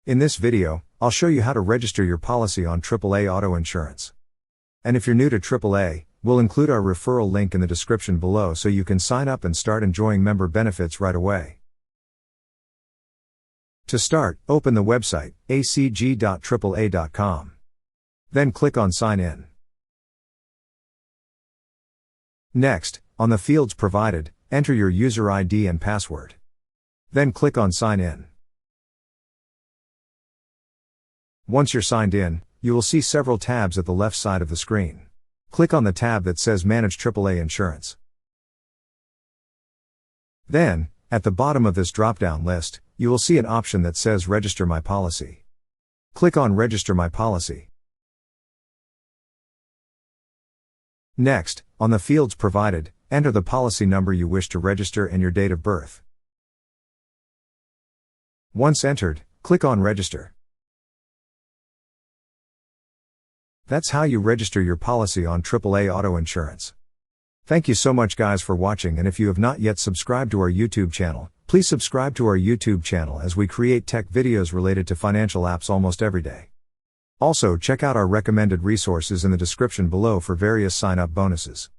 In this video, I'll show you how to register your policy on AAA auto insurance. And if you're new to AAA, we'll include our referral link in the description below so you can sign up and start enjoying member benefits right away. To start, open the website, acg.aaa.com. Then click on Sign In. Next, on the fields provided, enter your user ID and password. Then click on Sign In. Once you're signed in, you will see several tabs at the left side of the screen. Click on the tab that says Manage AAA Insurance. Then, at the bottom of this drop-down list, you will see an option that says Register My Policy. Click on Register My Policy. Next, on the fields provided, enter the policy number you wish to register and your date of birth. Once entered, click on Register. That's how you register your policy on AAA auto insurance. Thank you so much guys for watching, and if you have not yet subscribed to our YouTube channel, please subscribe to our YouTube channel as we create tech videos related to financial apps almost every day. Also check out our recommended resources in the description below for various sign-up bonuses.